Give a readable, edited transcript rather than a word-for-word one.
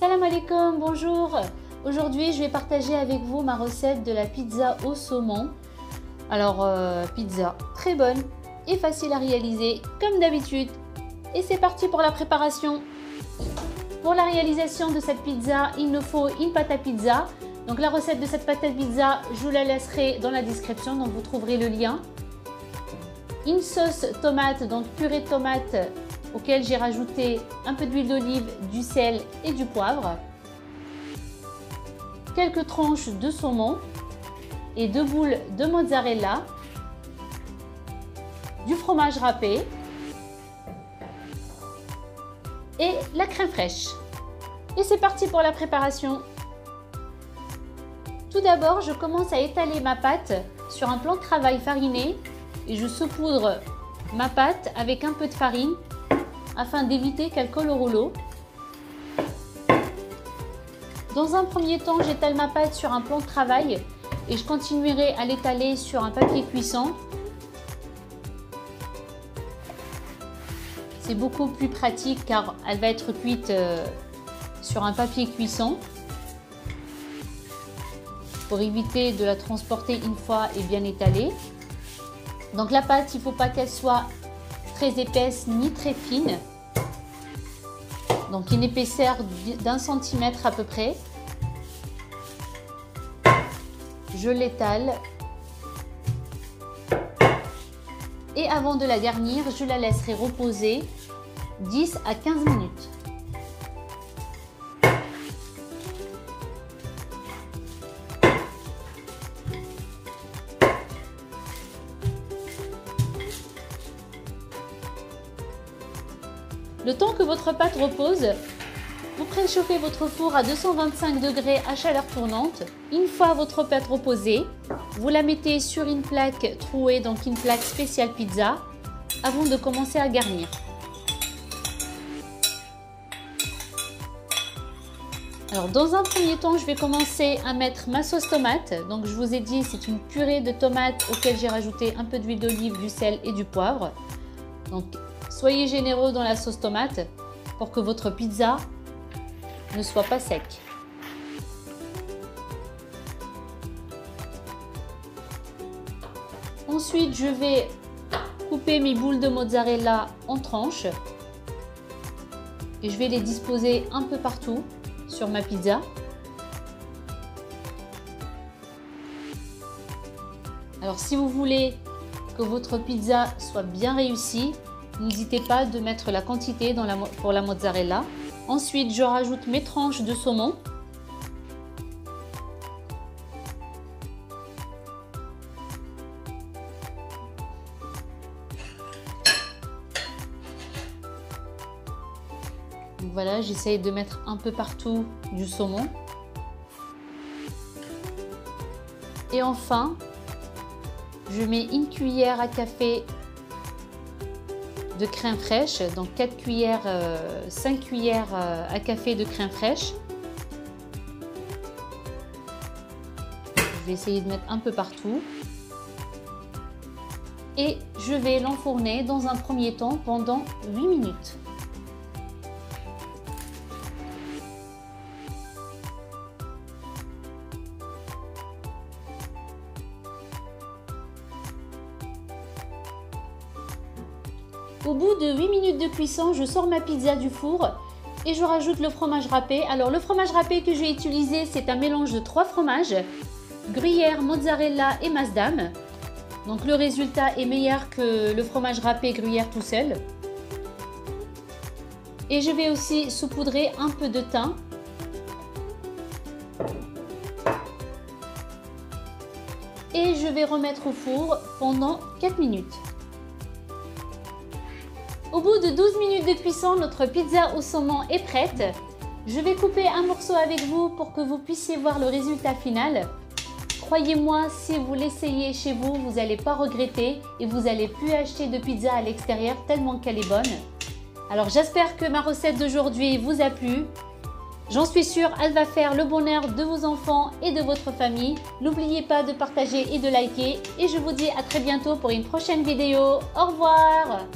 Salam alaikum, bonjour. Aujourd'hui, je vais partager avec vous ma recette de la pizza au saumon. Alors, pizza très bonne et facile à réaliser comme d'habitude. Et c'est parti pour la préparation. Pour la réalisation de cette pizza, il nous faut une pâte à pizza. Donc la recette de cette pâte à pizza, je vous la laisserai dans la description, donc vous trouverez le lien. Une sauce tomate, donc purée de tomate, auquel j'ai rajouté un peu d'huile d'olive, du sel et du poivre. Quelques tranches de saumon et 2 boules de mozzarella, du fromage râpé et la crème fraîche. Et c'est parti pour la préparation. Tout d'abord, je commence à étaler ma pâte sur un plan de travail fariné et je saupoudre ma pâte avec un peu de farine afin d'éviter qu'elle colle au rouleau. Dans un premier temps, j'étale ma pâte sur un plan de travail et je continuerai à l'étaler sur un papier cuisson. C'est beaucoup plus pratique car elle va être cuite sur un papier cuisson pour éviter de la transporter une fois et bien étalée. Donc la pâte, il ne faut pas qu'elle soit très épaisse ni très fine. Donc une épaisseur d'1 centimètre à peu près. Je l'étale. Et avant de la garnir, je la laisserai reposer 10 à 15 minutes. Le temps que votre pâte repose, vous préchauffez votre four à 225 degrés à chaleur tournante. Une fois votre pâte reposée, vous la mettez sur une plaque trouée, donc une plaque spéciale pizza, avant de commencer à garnir. Alors dans un premier temps, je vais commencer à mettre ma sauce tomate. Donc je vous ai dit, c'est une purée de tomates auquel j'ai rajouté un peu d'huile d'olive, du sel et du poivre. Donc soyez généreux dans la sauce tomate pour que votre pizza ne soit pas sec. Ensuite, je vais couper mes boules de mozzarella en tranches et je vais les disposer un peu partout sur ma pizza. Alors, si vous voulez que votre pizza soit bien réussie, n'hésitez pas de mettre la quantité pour la mozzarella. Ensuite, je rajoute mes tranches de saumon. Donc voilà, j'essaye de mettre un peu partout du saumon. Et enfin, je mets une cuillère à café de crème fraîche, donc 5 cuillères à café de crème fraîche. Je vais essayer de mettre un peu partout. Et je vais l'enfourner dans un premier temps pendant 8 minutes. Au bout de 8 minutes de cuisson, je sors ma pizza du four et je rajoute le fromage râpé. Alors le fromage râpé que j'ai utilisé, c'est un mélange de 3 fromages, gruyère, mozzarella et masdam. Donc le résultat est meilleur que le fromage râpé gruyère tout seul. Et je vais aussi saupoudrer un peu de thym. Et je vais remettre au four pendant 4 minutes. Au bout de 12 minutes de cuisson, notre pizza au saumon est prête. Je vais couper un morceau avec vous pour que vous puissiez voir le résultat final. Croyez-moi, si vous l'essayez chez vous, vous n'allez pas regretter et vous n'allez plus acheter de pizza à l'extérieur tellement qu'elle est bonne. Alors j'espère que ma recette d'aujourd'hui vous a plu. J'en suis sûre, elle va faire le bonheur de vos enfants et de votre famille. N'oubliez pas de partager et de liker. Et je vous dis à très bientôt pour une prochaine vidéo. Au revoir!